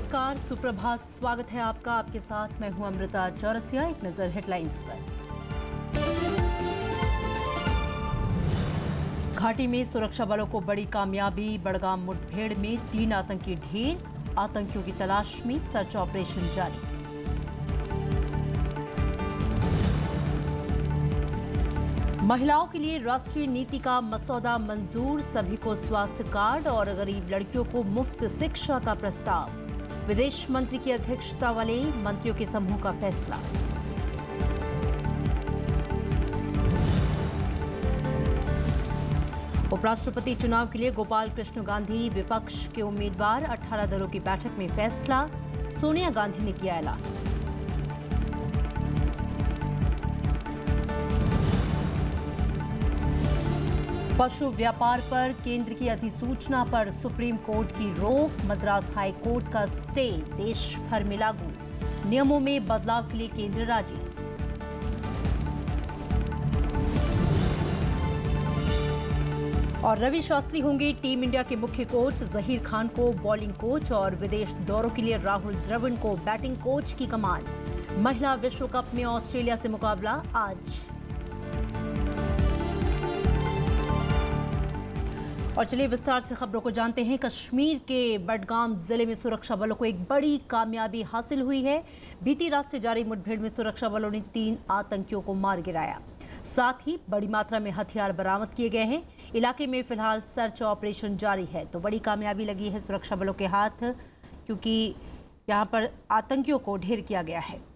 नमस्कार, सुप्रभात। स्वागत है आपका। आपके साथ मैं हूं अमृता चौरसिया। एक नजर हेडलाइंस पर। घाटी में सुरक्षा बलों को बड़ी कामयाबी। बड़गाम मुठभेड़ में 3 आतंकी ढेर। आतंकियों की तलाश में सर्च ऑपरेशन जारी। महिलाओं के लिए राष्ट्रीय नीति का मसौदा मंजूर। सभी को स्वास्थ्य कार्ड और गरीब लड़कियों को मुफ्त शिक्षा का प्रस्ताव। विदेश मंत्री की अध्यक्षता वाले मंत्रियों के समूह का फैसला। उपराष्ट्रपति चुनाव के लिए गोपाल कृष्ण गांधी विपक्ष के उम्मीदवार। 18 दलों की बैठक में फैसला। सोनिया गांधी ने किया ऐलान। पशु व्यापार पर केंद्र की अधिसूचना पर सुप्रीम कोर्ट की रोक। मद्रास हाई कोर्ट का स्टे देश भर में लागू। नियमों में बदलाव के लिए केंद्र राजी। और रवि शास्त्री होंगे टीम इंडिया के मुख्य कोच। जहीर खान को बॉलिंग कोच और विदेश दौरों के लिए राहुल द्रविड़ को बैटिंग कोच की कमान। महिला विश्व कप में ऑस्ट्रेलिया से मुकाबला आज। और चलिए विस्तार से खबरों को जानते हैं। कश्मीर के बडगाम जिले में सुरक्षा बलों को एक बड़ी कामयाबी हासिल हुई है। बीती रात से जारी मुठभेड़ में सुरक्षा बलों ने 3 आतंकियों को मार गिराया। साथ ही बड़ी मात्रा में हथियार बरामद किए गए हैं। इलाके में फिलहाल सर्च ऑपरेशन जारी है। तो बड़ी कामयाबी लगी है सुरक्षा बलों के हाथ, क्योंकि यहाँ पर आतंकियों को ढेर किया गया है।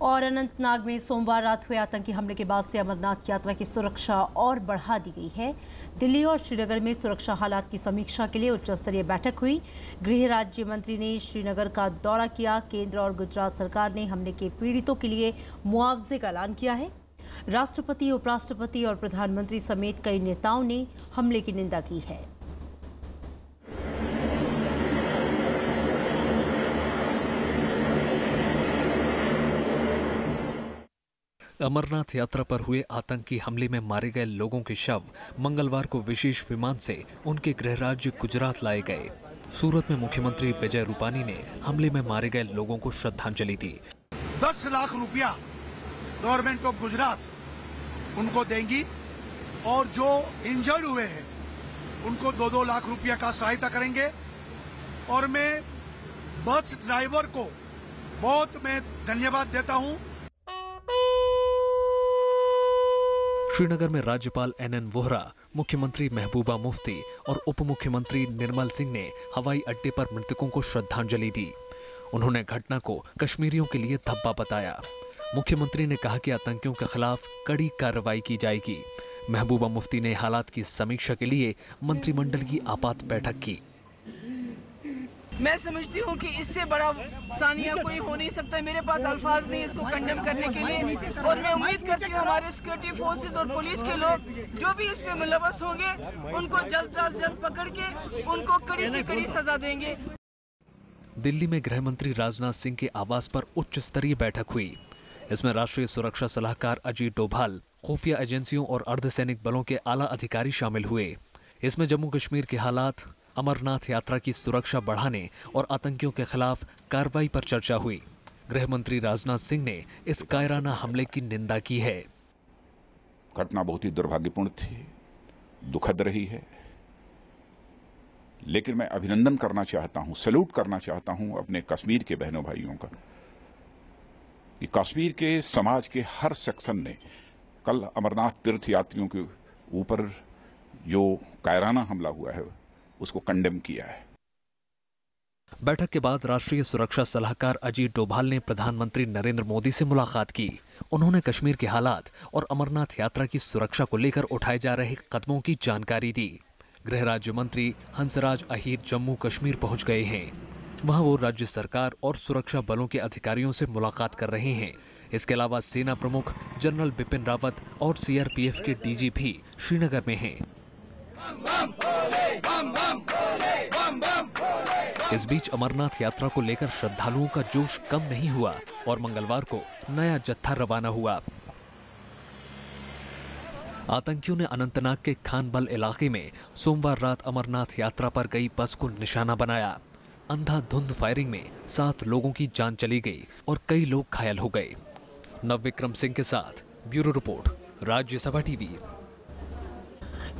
और अनंतनाग में सोमवार रात हुए आतंकी हमले के बाद से अमरनाथ यात्रा की सुरक्षा और बढ़ा दी गई है। दिल्ली और श्रीनगर में सुरक्षा हालात की समीक्षा के लिए उच्च स्तरीय बैठक हुई। गृह राज्य मंत्री ने श्रीनगर का दौरा किया। केंद्र और गुजरात सरकार ने हमले के पीड़ितों के लिए मुआवजे का ऐलान किया है। राष्ट्रपति, उपराष्ट्रपति और प्रधानमंत्री समेत कई नेताओं ने हमले की निंदा की है। अमरनाथ यात्रा पर हुए आतंकी हमले में मारे गए लोगों के शव मंगलवार को विशेष विमान से उनके गृह राज्य गुजरात लाए गए। सूरत में मुख्यमंत्री विजय रूपानी ने हमले में मारे गए लोगों को श्रद्धांजलि दी। 10 लाख रुपया गवर्नमेंट ऑफ गुजरात उनको देंगी और जो इंजर्ड हुए हैं उनको 2-2 लाख रुपया का सहायता करेंगे। और मैं बस ड्राइवर को बहुत धन्यवाद देता हूं। श्रीनगर में राज्यपाल NN वोहरा, मुख्यमंत्री महबूबा मुफ्ती और उप मुख्यमंत्री निर्मल सिंह ने हवाई अड्डे पर मृतकों को श्रद्धांजलि दी। उन्होंने घटना को कश्मीरियों के लिए धब्बा बताया। मुख्यमंत्री ने कहा कि आतंकियों के खिलाफ कड़ी कार्रवाई की जाएगी। महबूबा मुफ्ती ने हालात की समीक्षा के लिए मंत्रिमंडल की आपात बैठक की। मैं समझती हूँ कि इससे बड़ा सानिया कोई हो नहीं सकता। मेरे पास अल्फाज नहीं इसको कंडेम करने के लिए। और मैं उम्मीद करती हूँ हमारे सिक्योरिटी फोर्सेस और पुलिस के लोग जो भी इसमें मुलव्वस होंगे उनको जल्द से जल्द पकड़ के उनको कड़ी से कड़ी सजा देंगे। दिल्ली में गृह मंत्री राजनाथ सिंह के आवास पर उच्च स्तरीय बैठक हुई। इसमें राष्ट्रीय सुरक्षा सलाहकार अजीत डोभाल, खुफिया एजेंसियों और अर्धसैनिक बलों के आला अधिकारी शामिल हुए। इसमें जम्मू कश्मीर के हालात, अमरनाथ यात्रा की सुरक्षा बढ़ाने और आतंकियों के खिलाफ कार्रवाई पर चर्चा हुई। गृह मंत्री राजनाथ सिंह ने इस कायराना हमले की निंदा की है। घटना बहुत ही दुर्भाग्यपूर्ण थी, दुखद रही है, लेकिन मैं अभिनंदन करना चाहता हूं, सैल्यूट करना चाहता हूं अपने कश्मीर के बहनों भाइयों का कि कश्मीर के समाज के हर सेक्शन ने कल अमरनाथ तीर्थ यात्रियों के ऊपर जो कायराना हमला हुआ है उसको कंडेम किया है। बैठक के बाद राष्ट्रीय सुरक्षा सलाहकार अजीत डोभाल ने प्रधानमंत्री नरेंद्र मोदी से मुलाकात की। उन्होंने कश्मीर के हालात और अमरनाथ यात्रा की सुरक्षा को लेकर उठाए जा रहे कदमों की जानकारी दी। गृह राज्य मंत्री हंसराज अहीर जम्मू कश्मीर पहुंच गए हैं। वहां वो राज्य सरकार और सुरक्षा बलों के अधिकारियों से मुलाकात कर रहे हैं। इसके अलावा सेना प्रमुख जनरल बिपिन रावत और CRPF के DG भी श्रीनगर में हैं। इस बीच अमरनाथ यात्रा को लेकर श्रद्धालुओं का जोश कम नहीं हुआ और मंगलवार को नया जत्था रवाना हुआ। आतंकियों ने अनंतनाग के खानबल इलाके में सोमवार रात अमरनाथ यात्रा पर गई बस को निशाना बनाया। अंधाधुंध फायरिंग में 7 लोगों की जान चली गई और कई लोग घायल हो गए। नवविक्रम सिंह के साथ bureau report, Rajya Sabha TV.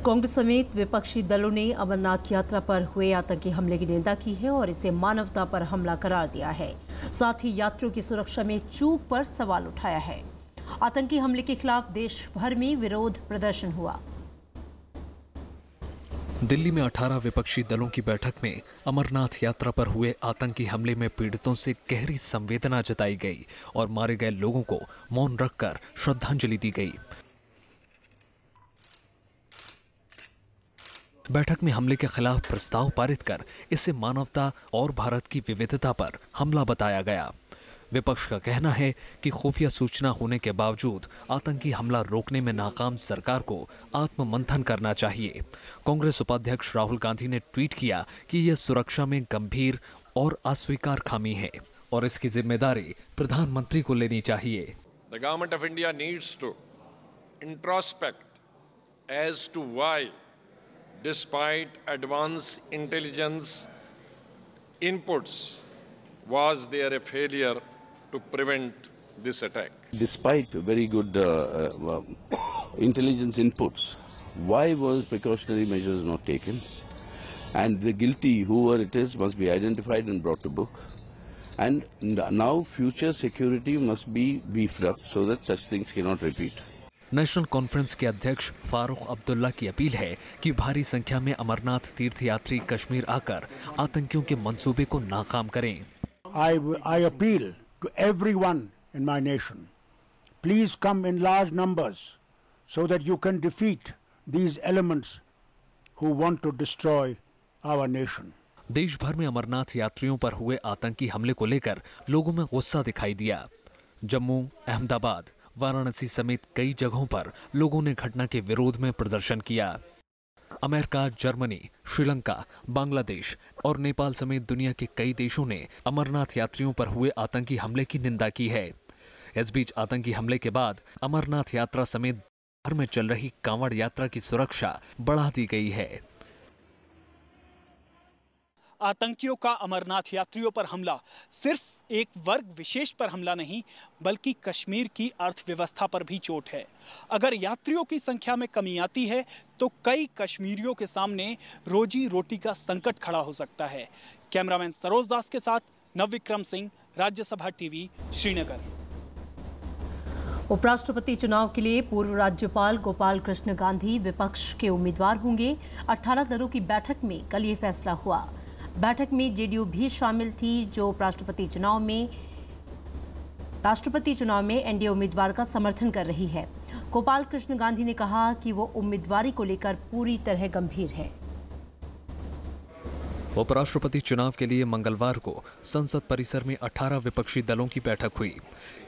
Congress समेत विपक्षी दलों ने अमरनाथ यात्रा पर हुए आतंकी हमले की निंदा की है और इसे मानवता पर हमला करार दिया है। साथ ही यात्रियों की सुरक्षा में चूक पर सवाल उठाया है। आतंकी हमले के खिलाफ देश भर में विरोध प्रदर्शन हुआ। दिल्ली में 18 विपक्षी दलों की बैठक में अमरनाथ यात्रा पर हुए आतंकी हमले में पीड़ितों से गहरी संवेदना जताई गई और मारे गए लोगों को मौन रखकर श्रद्धांजलि दी गई। बैठक में हमले के खिलाफ प्रस्ताव पारित कर इसे मानवता और भारत की विविधता पर हमला बताया गया। विपक्ष का कहना है कि खुफिया सूचना होने के बावजूद आतंकी हमला रोकने में नाकाम सरकार को आत्ममंथन करना चाहिए। कांग्रेस उपाध्यक्ष राहुल गांधी ने ट्वीट किया कि यह सुरक्षा में गंभीर और अस्वीकार खामी है और इसकी जिम्मेदारी प्रधानमंत्री को लेनी चाहिए। The government of India needs to introspect as to why, despite advanced intelligence inputs, was there a failure to prevent this attack? Despite very good intelligence inputs, why was precautionary measures not taken? And the guilty, whoever it is, must be identified and brought to book. And now future security must be beefed up so that such things cannot repeat. National conference के अध्यक्ष फारूक अब्दुल्ला की appeal है कि भारी संख्या में अमरनाथ तीर्थयात्री कश्मीर आकर आतंकियों के मंसूबे को नाकाम करें। I appeal to everyone in my nation, please come in large numbers so that you can defeat these elements who want to destroy our nation. देश भर में अमरनाथ यात्रियों पर हुए आतंकी हमले को लेकर लोगों में गुस्सा दिखाई दिया। जम्मू, अहमदाबाद, वाराणसी समेत कई जगहों पर लोगों ने घटना के विरोध में प्रदर्शन किया। अमेरिका, जर्मनी, श्रीलंका, बांग्लादेश और नेपाल समेत दुनिया के कई देशों ने अमरनाथ यात्रियों पर हुए आतंकी हमले की निंदा की है। इस बीच आतंकी हमले के बाद अमरनाथ यात्रा समेत भर में चल रही कांवड़ यात्रा की सुरक्षा बढ़ा दी गई है। आतंकियों का अमरनाथ यात्रियों पर हमला सिर्फ एक वर्ग विशेष पर हमला नहीं, बल्कि कश्मीर की अर्थव्यवस्था पर भी चोट है। अगर यात्रियों की संख्या में कमी आती है तो कई कश्मीरियों के सामने रोजी रोटी का संकट खड़ा हो सकता है। कैमरामैन सरोज दास के साथ नवविक्रम सिंह, राज्यसभा टीवी, श्रीनगर। उपराष्ट्रपति चुनाव के लिए पूर्व राज्यपाल गोपाल कृष्ण गांधी विपक्ष के उम्मीदवार होंगे। 18 दलों की बैठक में कल ये फैसला हुआ। बैठक में जेडीयू भी शामिल थी, जो राष्ट्रपति चुनाव में एनडीए उम्मीदवार का समर्थन कर रही है। गोपाल कृष्ण गांधी ने कहा कि वो उम्मीदवारी को लेकर पूरी तरह गंभीर है। उपराष्ट्रपति चुनाव के लिए मंगलवार को संसद परिसर में 18 विपक्षी दलों की बैठक हुई।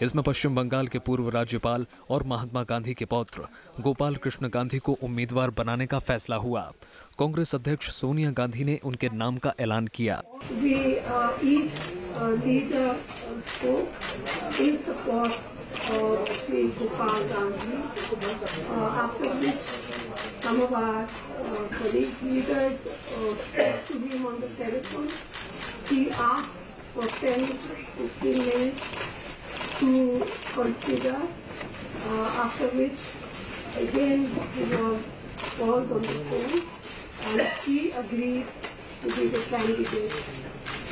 इसमें पश्चिम बंगाल के पूर्व राज्यपाल और महात्मा गांधी के पौत्र गोपाल कृष्ण गांधी को उम्मीदवार बनाने का फैसला हुआ। कांग्रेस अध्यक्ष सोनिया गांधी ने उनके नाम का ऐलान किया। Some of our colleagues, leaders spoke to him on the telephone. He asked for 10-15 minutes to consider, after which again he was called on the phone and he agreed to be the candidate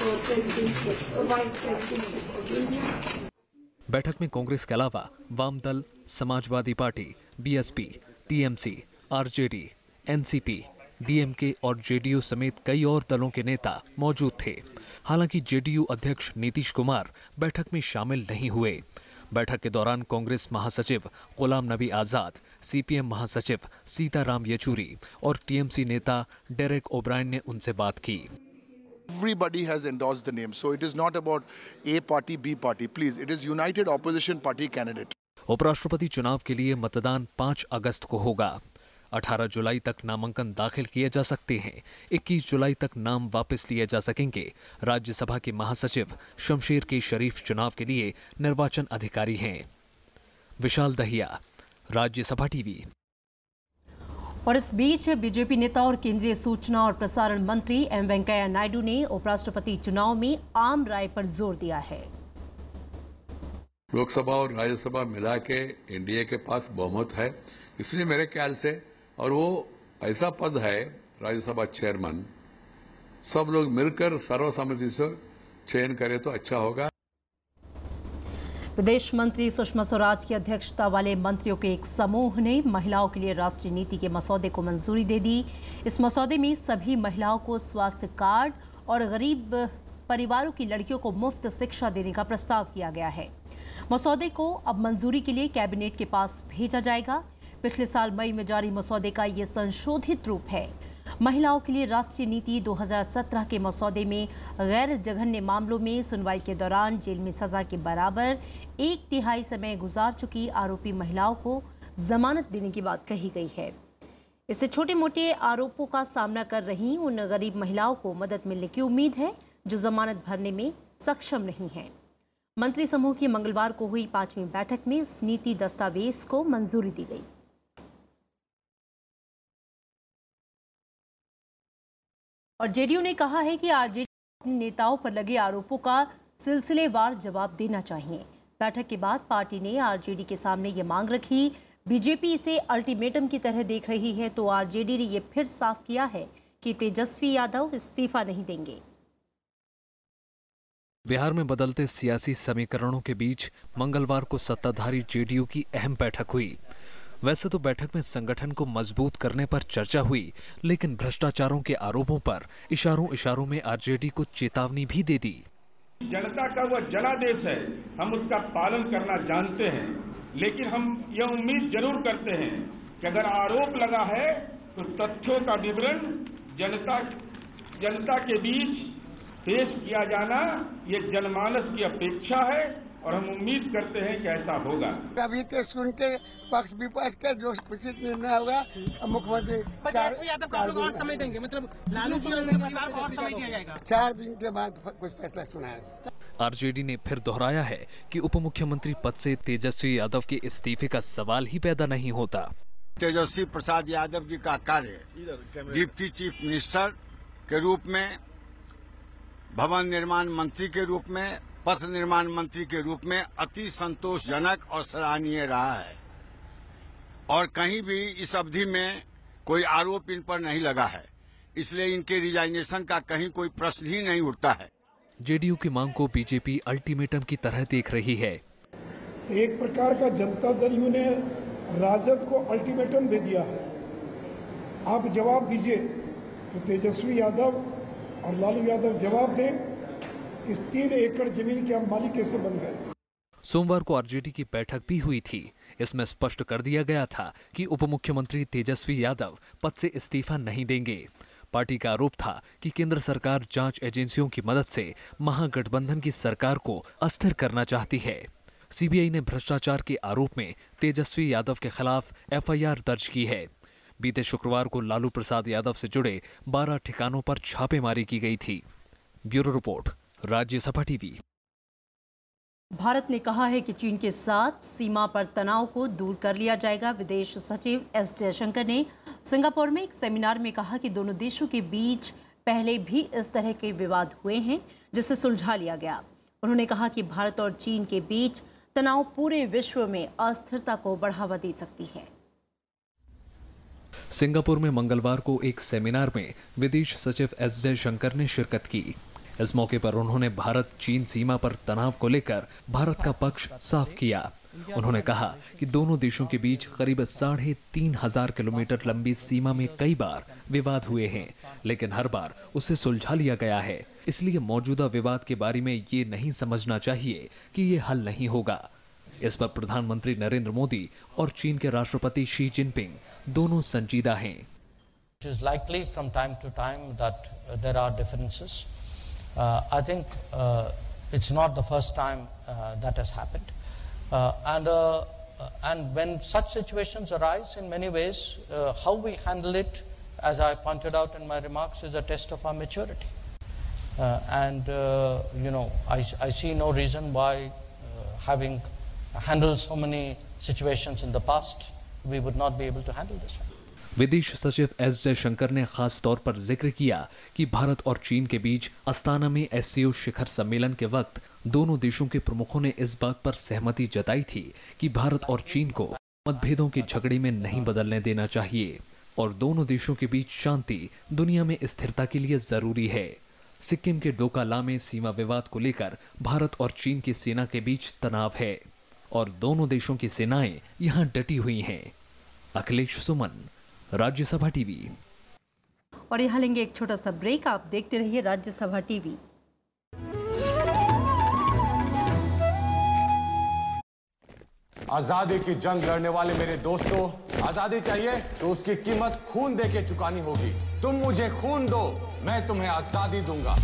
for presidency, vice presidency of India. बैठक में कांग्रेस के अलावा वाम दल, Samajwadi party, BSP, TMC, RJD, NCP, DMK और JDU समेत कई और दलों के नेता मौजूद थे। हालांकि जेडीयू अध्यक्ष नीतीश कुमार बैठक में शामिल नहीं हुए। बैठक के दौरान कांग्रेस महासचिव गुलाम नबी आजाद, सीपीएम महासचिव सीताराम येचुरी और टीएमसी नेता डेरेक ओब्रायन ने उनसे बात की। Everybody has endorsed the name, so it is not about A party, B party. Please, it is United Opposition Party candidate. उपराष्ट्रपति चुनाव के लिए मतदान 5 अगस्त को होगा। 18 जुलाई तक नामांकन दाखिल किए जा सकते हैं। 21 जुलाई तक नाम वापस लिए जा सकेंगे। राज्यसभा के महासचिव शमशेर के शरीफ चुनाव के लिए निर्वाचन अधिकारी हैं। विशाल दहिया, राज्यसभा टीवी। और इस बीच बीजेपी नेता और केंद्रीय सूचना और प्रसारण मंत्री एम वेंकैया नायडू ने उपराष्ट्रपति चुनाव में आम राय पर जोर दिया है। लोकसभा और राज्यसभा मिला के एनडीए के पास बहुमत है, इसलिए मेरे ख्याल से, और वो ऐसा पद है राज्यसभा चेयरमैन, सब लोग मिलकर सर्वसम्मति से चयन करें तो अच्छा होगा। विदेश मंत्री सुषमा स्वराज की अध्यक्षता वाले मंत्रियों के एक समूह ने महिलाओं के लिए राष्ट्रीय नीति के मसौदे को मंजूरी दे दी। इस मसौदे में सभी महिलाओं को स्वास्थ्य कार्ड और गरीब परिवारों की लड़कियों को मुफ्त शिक्षा देने का प्रस्ताव किया गया है। मसौदे को अब मंजूरी के लिए कैबिनेट के पास भेजा जाएगा। पिछले साल मई में जारी मसौदे का ये संशोधित रूप है। महिलाओं के लिए राष्ट्रीय नीति 2017 के मसौदे में गैर जघन्य मामलों में सुनवाई के दौरान जेल में सजा के बराबर 1/3 समय गुजार चुकी आरोपी महिलाओं को जमानत देने की बात कही गई है। इससे छोटे मोटे आरोपों का सामना कर रही उन गरीब महिलाओं को मदद मिलने की उम्मीद है जो जमानत भरने में सक्षम नहीं है। मंत्री समूह की मंगलवार को हुई 5वीं बैठक में इस नीति दस्तावेज को मंजूरी दी गई। और जेडीयू ने कहा है कि आरजेडी अपने नेताओं पर लगे आरोपों का सिलसिलेवार जवाब देना चाहिए। बैठक के बाद पार्टी ने आरजेडी के सामने ये मांग रखी। बीजेपी इसे अल्टीमेटम की तरह देख रही है तो आरजेडी ने ये फिर साफ किया है कि तेजस्वी यादव इस्तीफा नहीं देंगे। बिहार में बदलते सियासी समीकरणों के बीच मंगलवार को सत्ताधारी जेडीयू की अहम बैठक हुई। वैसे तो बैठक में संगठन को मजबूत करने पर चर्चा हुई, लेकिन भ्रष्टाचारों के आरोपों पर इशारों में आरजेडी को चेतावनी भी दे दी। जनता का वह जनादेश है, हम उसका पालन करना जानते हैं, लेकिन हम यह उम्मीद जरूर करते हैं कि अगर आरोप लगा है तो तथ्यों का विवरण जनता के बीच पेश किया जाना ये जनमानस की अपेक्षा है और हम उम्मीद करते हैं कि ऐसा होगा। अभी तो सुन के पक्ष विपक्ष का जो उचित निर्णय होगा मुख्यमंत्री और समय देंगे, मतलब लालू परिवार को और समय दिया जाएगा। 4 दिन के बाद कुछ फैसला सुनाएगा। आरजेडी ने फिर दोहराया है कि उप मुख्यमंत्री पद से तेजस्वी यादव के इस्तीफे का सवाल ही पैदा नहीं होता। तेजस्वी प्रसाद यादव जी का कार्य डिप्टी चीफ मिनिस्टर के रूप में, भवन निर्माण मंत्री के रूप में, पथ निर्माण मंत्री के रूप में अति संतोषजनक और सराहनीय रहा है और कहीं भी इस अवधि में कोई आरोप इन पर नहीं लगा है, इसलिए इनके रिजाइनेशन का कहीं कोई प्रश्न ही नहीं उठता है। जेडीयू की मांग को बीजेपी अल्टीमेटम की तरह देख रही है। एक प्रकार का जनता दल यू ने राजद को अल्टीमेटम दे दिया है, आप जवाब दीजिए। तो तेजस्वी यादव और लालू यादव जवाब दें, इस 3 एकड़ जमीन के हम मालिक कैसे बन गए। सोमवार को आरजेडी की बैठक भी हुई थी। इसमें स्पष्ट कर दिया गया था कि उप मुख्यमंत्री तेजस्वी यादव पद से इस्तीफा नहीं देंगे। पार्टी का आरोप था कि केंद्र सरकार जांच एजेंसियों की मदद से महागठबंधन की सरकार को अस्थिर करना चाहती है। सीबीआई ने भ्रष्टाचार के आरोप में तेजस्वी यादव के खिलाफ एफआईआर दर्ज की है। बीते शुक्रवार को लालू प्रसाद यादव से जुड़े 12 ठिकानों पर छापेमारी की गई थी। Bureau report, Rajya Sabha TV. Bharat ने कहा है कि चीन के साथ सीमा पर तनाव को दूर कर लिया जाएगा। विदेश सचिव एस जयशंकर ने सिंगापुर में एक सेमिनार में कहा कि दोनों देशों के बीच पहले भी इस तरह के विवाद हुए हैं जिसे सुलझा लिया गया। उन्होंने कहा कि भारत और चीन के बीच तनाव पूरे विश्व में अस्थिरता को बढ़ावा दे सकती है। सिंगापुर में मंगलवार को एक सेमिनार में विदेश सचिव एस जयशंकर ने शिरकत की। इस मौके पर उन्होंने भारत चीन सीमा पर तनाव को लेकर भारत का पक्ष साफ किया। उन्होंने कहा कि दोनों देशों के बीच करीब 3,500 किलोमीटर लंबी सीमा में कई बार विवाद हुए हैं, लेकिन हर बार उसे सुलझा लिया गया है। इसलिए मौजूदा विवाद के बारे में ये नहीं समझना चाहिए कि ये हल नहीं होगा। इस पर प्रधानमंत्री नरेंद्र मोदी और चीन के राष्ट्रपति शी जिनपिंग दोनों संजीदा हैं। It is likely from time to time that there are differences. I think it's not the first time that has happened. And when such situations arise, in many ways, how we handle it, as I pointed out in my remarks, is a test of our maturity. I see no reason why, having handled so many situations in the past, we would not be able to handle this one. विदेश सचिव S Jaishankar ने खास तौर पर जिक्र किया कि भारत और चीन के बीच अस्ताना में SCO शिखर सम्मेलन के वक्त दोनों देशों के प्रमुखों ने इस बात पर सहमति जताई थी कि भारत और चीन को मतभेदों के झगड़े में नहीं बदलने देना चाहिए और दोनों देशों के बीच शांति दुनिया में स्थिरता के लिए जरूरी है। सिक्किम के डोका-ला में सीमा विवाद को लेकर भारत और चीन की सेना के बीच तनाव है और दोनों देशों की सेनाएं यहां डटी हुई हैं। अखिलेश सुमन, राज्यसभा टीवी। और यहाँ लेंगे एक छोटा सा ब्रेक। आप देखते रहिए राज्यसभा टीवी। आजादी की जंग लड़ने वाले मेरे दोस्तों, आजादी चाहिए तो उसकी कीमत खून दे के चुकानी होगी। तुम मुझे खून दो, मैं तुम्हें आजादी दूंगा।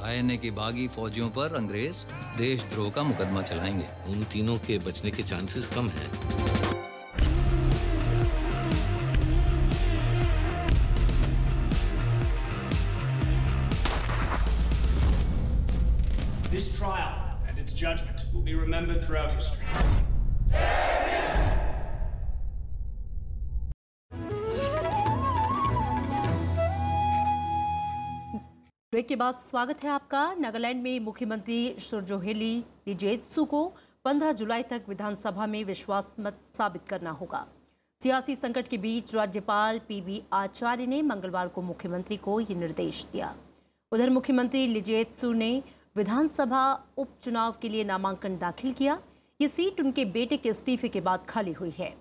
आईएनए की बागी फौजियों पर अंग्रेज देशद्रोह का मुकदमा चलाएंगे। उन तीनों के बचने के चांसेस कम हैं। This trial and its judgment will be remembered throughout history. Break के बाद स्वागत है आपका। नागालैंड में मुख्यमंत्री सुरजोहेली लिजेत्सु को 15 जुलाई तक विधानसभा में विश्वास मत साबित करना होगा। सियासी संकट के बीच राज्यपाल PB आचार्य ने मंगलवार को मुख्यमंत्री को ये निर्देश दिया। उधर मुख्यमंत्री लिजेत्सु ने विधानसभा उपचुनाव के लिए नामांकन दाखिल किया। ये सीट उनके बेटे के इस्तीफे के बाद खाली हुई है।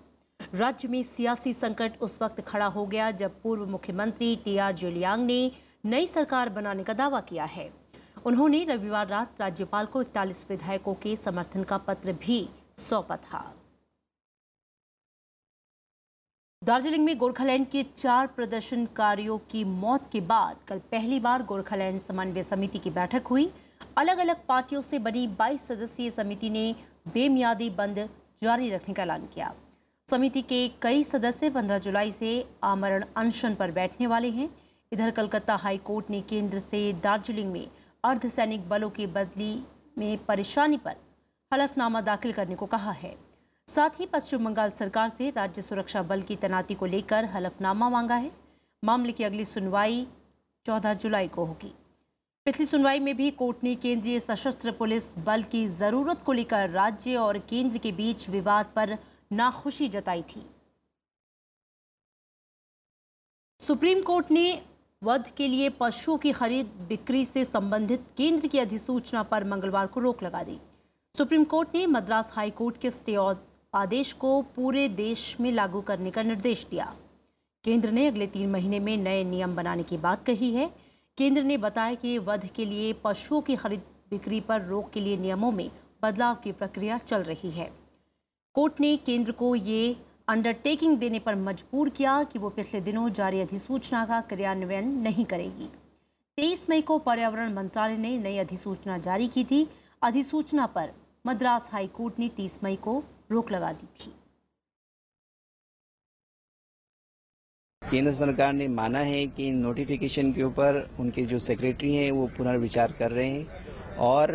राज्य में सियासी संकट उस वक्त खड़ा हो गया जब पूर्व मुख्यमंत्री TR जेलियांग ने नई सरकार बनाने का दावा किया है। उन्होंने रविवार रात राज्यपाल को 41 विधायकों के समर्थन का पत्र भी सौंपा था। दार्जिलिंग में गोरखालैंड के 4 प्रदर्शनकारियों की मौत के बाद कल पहली बार गोरखालैंड समन्वय समिति की बैठक हुई। अलग अलग पार्टियों से बनी 22 सदस्यीय समिति ने बेमियादी बंद जारी रखने का ऐलान किया। समिति के कई सदस्य 15 जुलाई से आमरण अनशन पर बैठने वाले हैं। इधर कलकत्ता हाई कोर्ट ने केंद्र से दार्जिलिंग में अर्धसैनिक बलों की बदली में परेशानी पर हलफनामा दाखिल करने को कहा है। साथ ही पश्चिम बंगाल सरकार से राज्य सुरक्षा बल की तैनाती को लेकर हलफनामा मांगा है। मामले की अगली सुनवाई 14 जुलाई को होगी। पिछली सुनवाई में भी कोर्ट ने केंद्रीय सशस्त्र पुलिस बल की जरूरत को लेकर राज्य और केंद्र के बीच विवाद पर नाखुशी जताई थी। सुप्रीम कोर्ट ने वध के लिए पशुओं की खरीद बिक्री से संबंधित केंद्र की अधिसूचना पर मंगलवार को रोक लगा दी। सुप्रीम कोर्ट ने मद्रास हाई कोर्ट के स्टे आदेश को पूरे देश में लागू करने का निर्देश दिया। केंद्र ने अगले 3 महीने में नए नियम बनाने की बात कही है। केंद्र ने बताया कि वध के लिए पशुओं की खरीद बिक्री पर रोक के लिए नियमों में बदलाव की प्रक्रिया चल रही है। कोर्ट ने केंद्र को ये अंडरटेकिंग देने पर मजबूर किया कि वो पिछले दिनों जारी अधिसूचना का क्रियान्वयन नहीं करेगी। 23 मई को पर्यावरण मंत्रालय ने नई अधिसूचना जारी की थी। अधिसूचना पर मद्रास हाई कोर्ट ने 30 मई को रोक लगा दी थी। केंद्र सरकार ने माना है कि नोटिफिकेशन के ऊपर उनके जो सेक्रेटरी हैं वो पुनर्विचार कर रहे हैं और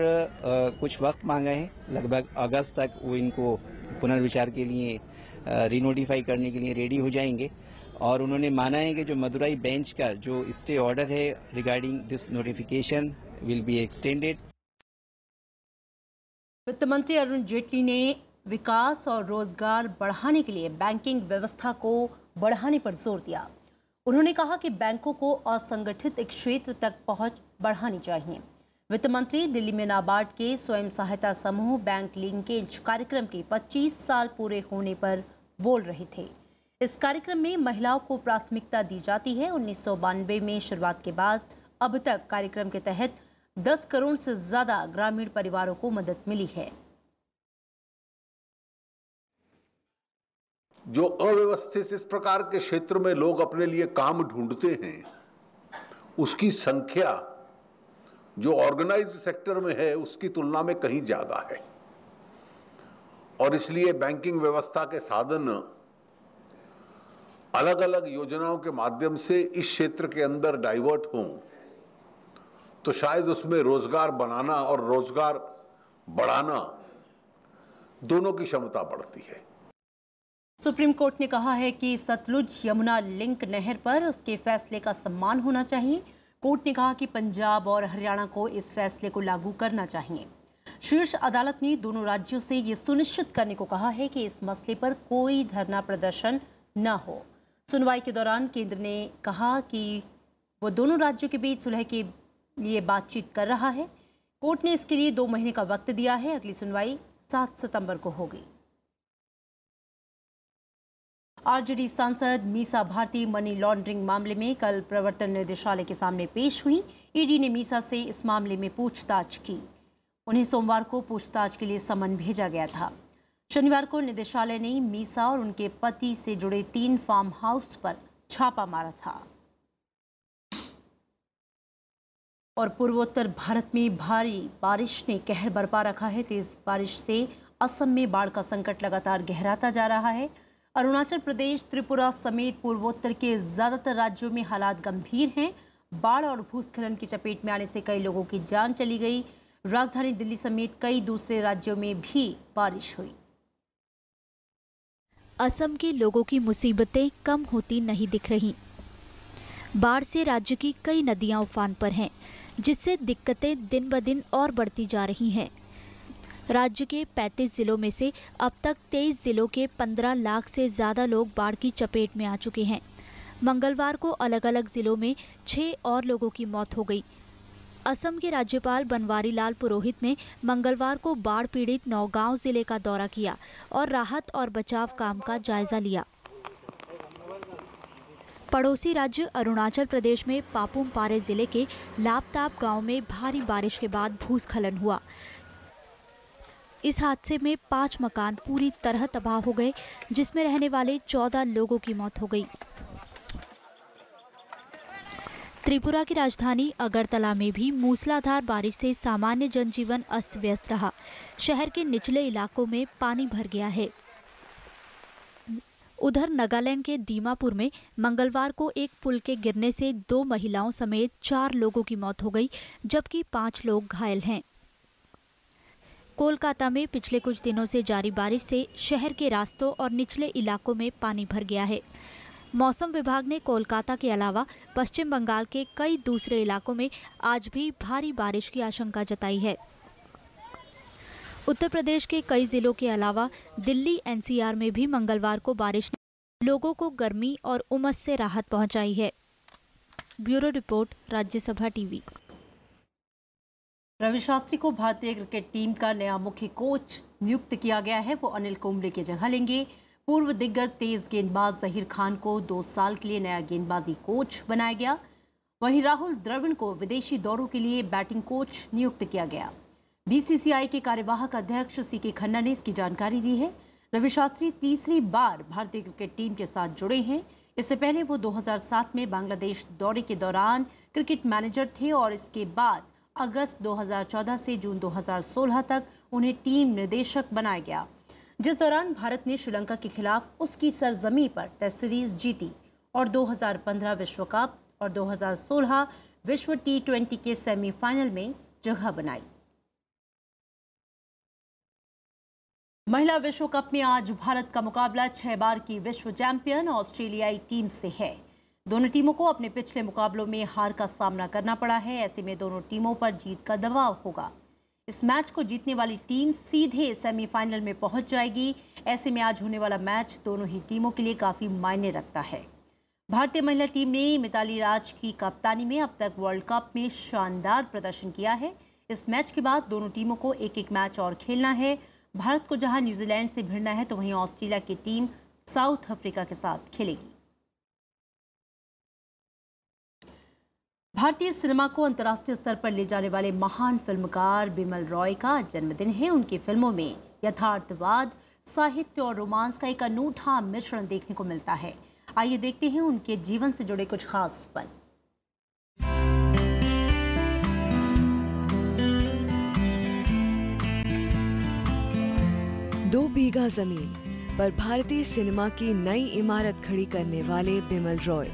कुछ वक्त मांगा है। लगभग अगस्त तक वो इनको पुनर्विचार के लिए रिनोटिफाई करने के लिए रेडी हो जाएंगे और उन्होंने माना है कि जो मदुराई बेंच का जो स्टे ऑर्डर है regarding this notification will be extended. वित्त मंत्री अरुण जेटली ने विकास और रोजगार बढ़ाने के लिए बैंकिंग व्यवस्था को बढ़ाने पर जोर दिया। उन्होंने कहा कि बैंकों को असंगठित क्षेत्र तक पहुंच बढ़ानी चाहिए। वित्त मंत्री दिल्ली में नाबार्ड के स्वयं सहायता समूह बैंक लिंकेज कार्यक्रम के 25 साल पूरे होने पर बोल रहे थे। इस कार्यक्रम में महिलाओं को प्राथमिकता दी जाती है। 1992 में शुरुआत के बाद अब तक कार्यक्रम के तहत 10 करोड़ से ज्यादा ग्रामीण परिवारों को मदद मिली है। जो अव्यवस्थित इस प्रकार के क्षेत्र में लोग अपने लिए काम ढूंढते हैं, उसकी संख्या जो ऑर्गेनाइज्ड सेक्टर में है उसकी तुलना में कहीं ज्यादा है और इसलिए बैंकिंग व्यवस्था के साधन अलग अलग योजनाओं के माध्यम से इस क्षेत्र के अंदर डाइवर्ट हों तो शायद उसमें रोजगार बनाना और रोजगार बढ़ाना दोनों की क्षमता बढ़ती है। सुप्रीम कोर्ट ने कहा है कि सतलुज यमुना लिंक नहर पर उसके फैसले का सम्मान होना चाहिए। कोर्ट ने कहा कि पंजाब और हरियाणा को इस फैसले को लागू करना चाहिए। शीर्ष अदालत ने दोनों राज्यों से ये सुनिश्चित करने को कहा है कि इस मसले पर कोई धरना प्रदर्शन न हो। सुनवाई के दौरान केंद्र ने कहा कि वो दोनों राज्यों के बीच सुलह के लिए बातचीत कर रहा है। कोर्ट ने इसके लिए 2 महीने का वक्त दिया है। अगली सुनवाई 7 सितंबर को होगी। आरजेडी सांसद मीसा भारती मनी लॉन्ड्रिंग मामले में कल प्रवर्तन निदेशालय के सामने पेश हुई। ईडी ने मीसा से इस मामले में पूछताछ की। उन्हें सोमवार को पूछताछ के लिए समन भेजा गया था। शनिवार को निदेशालय ने मीसा और उनके पति से जुड़े 3 फार्म हाउस पर छापा मारा था। और पूर्वोत्तर भारत में भारी बारिश ने कहर बरपा रखा है। तेज बारिश से असम में बाढ़ का संकट लगातार गहराता जा रहा है। अरुणाचल प्रदेश, त्रिपुरा समेत पूर्वोत्तर के ज्यादातर राज्यों में हालात गंभीर हैं। बाढ़ और भूस्खलन की चपेट में आने से कई लोगों की जान चली गई। राजधानी दिल्ली समेत कई दूसरे राज्यों में भी बारिश हुई। असम के लोगों की मुसीबतें कम होती नहीं दिख रही। बाढ़ से राज्य की कई नदियां उफान पर हैं, जिससे दिक्कतें दिन ब दिन और बढ़ती जा रही हैं। राज्य के 35 जिलों में से अब तक 23 जिलों के 15 लाख से ज़्यादा लोग बाढ़ की चपेट में आ चुके हैं। मंगलवार को अलग अलग जिलों में 6 और लोगों की मौत हो गई। असम के राज्यपाल बनवारी लाल पुरोहित ने मंगलवार को बाढ़ पीड़ित नौगांव जिले का दौरा किया और राहत और बचाव काम का जायजा लिया। पड़ोसी राज्य अरुणाचल प्रदेश में पापुम पारे जिले के लापताप गांव में भारी बारिश के बाद भूस्खलन हुआ। इस हादसे में 5 मकान पूरी तरह तबाह हो गए, जिसमें रहने वाले 14 लोगों की मौत हो गई। त्रिपुरा की राजधानी अगरतला में भी मूसलाधार बारिश से सामान्य जनजीवन अस्त व्यस्त रहा। शहर के निचले इलाकों में पानी भर गया है। उधर नागालैंड के दीमापुर में मंगलवार को एक पुल के गिरने से 2 महिलाओं समेत 4 लोगों की मौत हो गई, जबकि 5 लोग घायल हैं। कोलकाता में पिछले कुछ दिनों से जारी बारिश से शहर के रास्तों और निचले इलाकों में पानी भर गया है। मौसम विभाग ने कोलकाता के अलावा पश्चिम बंगाल के कई दूसरे इलाकों में आज भी भारी बारिश की आशंका जताई है। उत्तर प्रदेश के कई जिलों के अलावा दिल्ली एनसीआर में भी मंगलवार को बारिश ने लोगों को गर्मी और उमस से राहत पहुंचाई है। Bureau report, Rajya Sabha TV. Ravi Shastri को भारतीय क्रिकेट टीम का नया मुख्य कोच नियुक्त किया गया है। वो अनिल कुंबले की जगह लेंगे। पूर्व दिग्गज तेज गेंदबाज जहीर खान को 2 साल के लिए नया गेंदबाजी कोच बनाया गया। वहीं राहुल द्रविड़ को विदेशी दौरों के लिए बैटिंग कोच नियुक्त किया गया। बीसीसीआई के कार्यवाहक अध्यक्ष सीके खन्ना ने इसकी जानकारी दी है। रवि शास्त्री तीसरी बार भारतीय क्रिकेट टीम के साथ जुड़े हैं। इससे पहले वो 2007 में बांग्लादेश दौरे के दौरान क्रिकेट मैनेजर थे और इसके बाद अगस्त 2014 से जून 2016 तक उन्हें टीम निदेशक बनाया गया, जिस दौरान भारत ने श्रीलंका के खिलाफ उसकी सरजमी पर टेस्ट सीरीज जीती और 2015 विश्व कप और 2016 विश्व T20 के सेमीफाइनल में जगह बनाई। महिला विश्व कप में आज भारत का मुकाबला 6 बार की विश्व चैंपियन ऑस्ट्रेलियाई टीम से है। दोनों टीमों को अपने पिछले मुकाबलों में हार का सामना करना पड़ा है। ऐसे में दोनों टीमों पर जीत का दबाव होगा। इस मैच को जीतने वाली टीम सीधे सेमीफाइनल में पहुंच जाएगी। ऐसे में आज होने वाला मैच दोनों ही टीमों के लिए काफी मायने रखता है। भारतीय महिला टीम ने मिताली राज की कप्तानी में अब तक वर्ल्ड कप में शानदार प्रदर्शन किया है। इस मैच के बाद दोनों टीमों को एक मैच और खेलना है। भारत को जहां न्यूजीलैंड से भिड़ना है, तो वहीं ऑस्ट्रेलिया की टीम साउथ अफ्रीका के साथ खेलेगी। भारतीय सिनेमा को अंतर्राष्ट्रीय स्तर पर ले जाने वाले महान फिल्मकार बिमल रॉय का जन्मदिन है। उनकी फिल्मों में यथार्थवाद, साहित्य और रोमांस का एक अनूठा मिश्रण देखने को मिलता है। आइए देखते हैं उनके जीवन से जुड़े कुछ खास पल। 2 बीघा जमीन, पर भारतीय सिनेमा की नई इमारत खड़ी करने वाले बिमल रॉय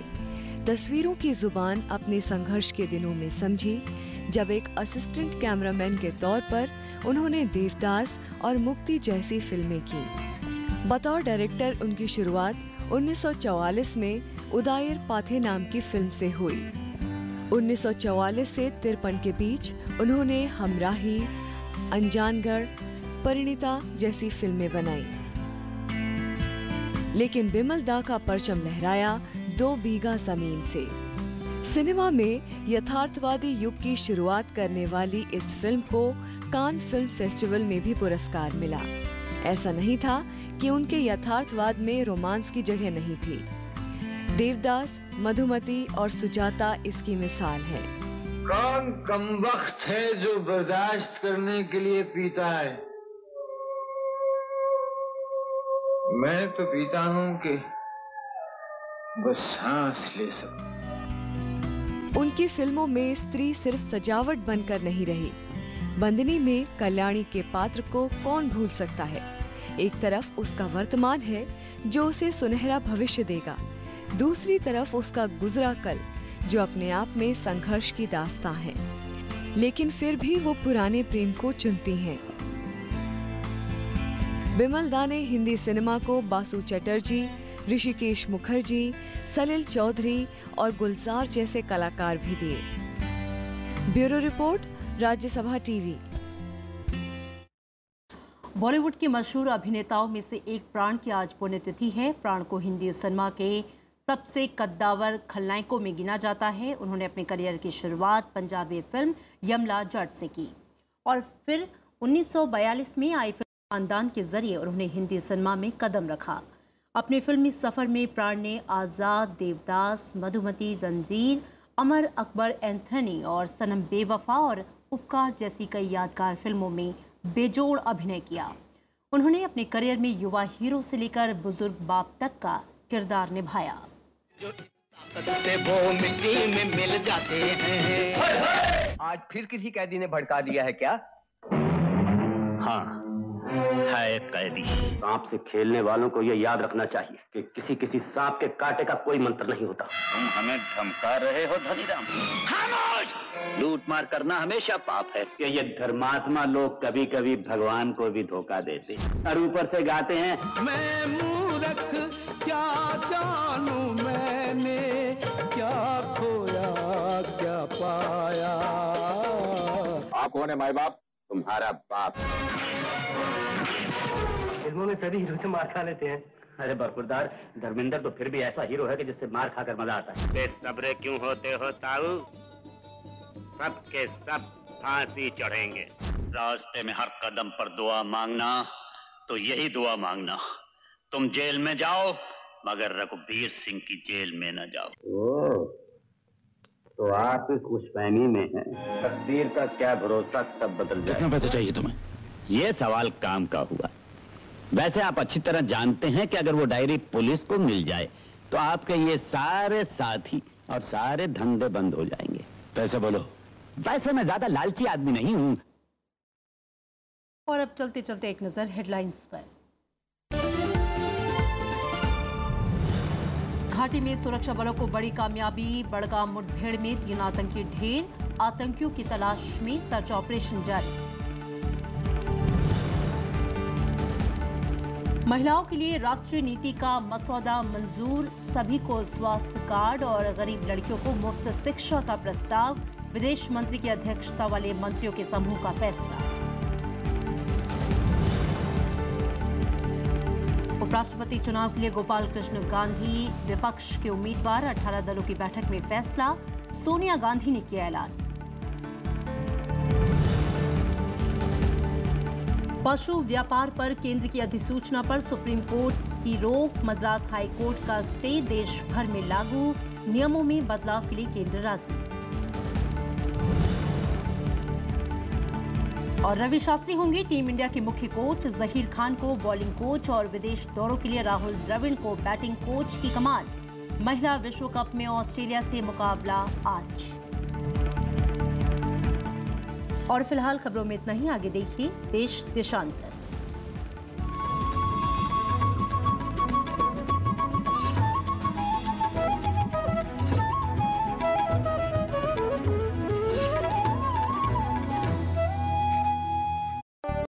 तस्वीरों की जुबान अपने संघर्ष के दिनों में समझी, जब एक असिस्टेंट कैमरामैन के तौर पर उन्होंने देवदास और मुक्ति जैसी फिल्में की। बतौर डायरेक्टर उनकी शुरुआत 1944 में उदायर पाथे नाम की फिल्म से हुई। 1944 से 53 के बीच उन्होंने हमराही, अनजानगढ़, परिणीता जैसी फिल्में बनाई। लेकिन बिमल दा का परचम लहराया 2 बीघा जमीन से। सिनेमा में यथार्थवादी युग की शुरुआत करने वाली इस फिल्म को कान फिल्म फेस्टिवल में भी पुरस्कार मिला। ऐसा नहीं था कि उनके यथार्थवाद में रोमांस की जगह नहीं थी। देवदास, मधुमती और सुजाता इसकी मिसाल है। कौन कमबख्त है जो बर्दाश्त करने के लिए पीता है? मैं तो पीता हूँ कि बस सांस ले सकूं। उनकी फिल्मों में स्त्री सिर्फ सजावट बनकर नहीं रही। बंदनी में कल्याणी के पात्र को कौन भूल सकता है। एक तरफ उसका वर्तमान है जो उसे सुनहरा भविष्य देगा, दूसरी तरफ उसका गुजरा कल जो अपने आप में संघर्ष की दास्तां है। लेकिन फिर भी वो पुराने प्रेम को चुनती हैं। बिमल दा ने हिंदी सिनेमा को बासु चटर्जी, ऋषिकेश मुखर्जी, सलिल चौधरी और गुलजार जैसे कलाकार भी दिए। Bureau report, Rajya Sabha TV. Bollywood के मशहूर अभिनेताओं में से एक प्राण की आज पुण्यतिथि है। प्राण को हिंदी सिनेमा के सबसे कद्दावर खलनायकों में गिना जाता है। उन्होंने अपने करियर की शुरुआत पंजाबी फिल्म यमला जट से की और फिर 1942 में आई फिल्म खानदान के जरिए उन्होंने हिंदी सिनेमा में कदम रखा। अपने फिल्मी सफर में प्राण ने आज़ाद, देवदास, मधुमती, जंजीर, अमर अकबर एंथनी और सनम बेवफा और उपकार जैसी कई यादगार फिल्मों में बेजोड़ अभिनय किया। उन्होंने अपने करियर में युवा हीरो से लेकर बुजुर्ग बाप तक का किरदार निभाया। से वो मिट्टी में मिल जाते हैं। आज फिर किसी कैदी ने भड़का दिया है क्या? हाँ, है कैदी। सांप से खेलने वालों को ये याद रखना चाहिए कि किसी किसी सांप के कांटे का कोई मंत्र नहीं होता। तुम हमें धमका रहे हो धनीराम? खामोश! लूट मार करना हमेशा पाप है। कि ये धर्मात्मा लोग कभी कभी भगवान को भी धोखा देते और ऊपर से गाते हैं, मैं मूर्ख क्या जानू मैंने क्या खोया क्या पाया। आप कौन है माई बाप? तुम्हारा बाप। फिल्मों में सभी हीरो से मार खा लेते हैं। अरे बरखुरदार, धर्मेंद्र तो फिर भी ऐसा हीरो है कि जिससे मार खाकर मजा आता है। बेसब्रे क्यों होते हो ताऊ? सबके सब फांसी चढ़ेंगे। रास्ते में हर कदम पर दुआ मांगना तो यही दुआ मांगना, तुम जेल में जाओ मगर रघुवीर सिंह की जेल में न जाओ। तो आप इस खुशफहमी में हैं। तकदीर का क्या भरोसा, तब बदल जाए। कितना पैसा चाहिए तुम्हें? ये सवाल काम का हुआ। वैसे आप अच्छी तरह जानते हैं कि अगर वो डायरी पुलिस को मिल जाए तो आपके ये सारे साथी और सारे धंधे बंद हो जाएंगे। पैसे बोलो। वैसे मैं ज्यादा लालची आदमी नहीं हूं। और अब चलते चलते एक नजर हेडलाइंस पर। घाटी में सुरक्षा बलों को बड़ी कामयाबी। बड़गाम मुठभेड़ में 3 आतंकी ढेर। आतंकियों की तलाश में सर्च ऑपरेशन जारी। महिलाओं के लिए राष्ट्रीय नीति का मसौदा मंजूर। सभी को स्वास्थ्य कार्ड और गरीब लड़कियों को मुफ्त शिक्षा का प्रस्ताव। विदेश मंत्री की अध्यक्षता वाले मंत्रियों के समूह का फैसला। उपराष्ट्रपति चुनाव के लिए गोपाल कृष्ण गांधी विपक्ष के उम्मीदवार। 18 दलों की बैठक में फैसला। सोनिया गांधी ने किया ऐलान। पशु व्यापार पर केंद्र की अधिसूचना पर सुप्रीम कोर्ट की रोक। मद्रास हाई कोर्ट का स्टे देश भर में लागू। नियमों में बदलाव के लिए केंद्र राजी। और रवि शास्त्री होंगे टीम इंडिया के मुख्य कोच। जहीर खान को बॉलिंग कोच और विदेश दौरों के लिए राहुल द्रविड़ को बैटिंग कोच की कमान। महिला विश्व कप में ऑस्ट्रेलिया से मुकाबला आज। और फिलहाल खबरों में इतना ही। आगे देखिए देश देशांतर।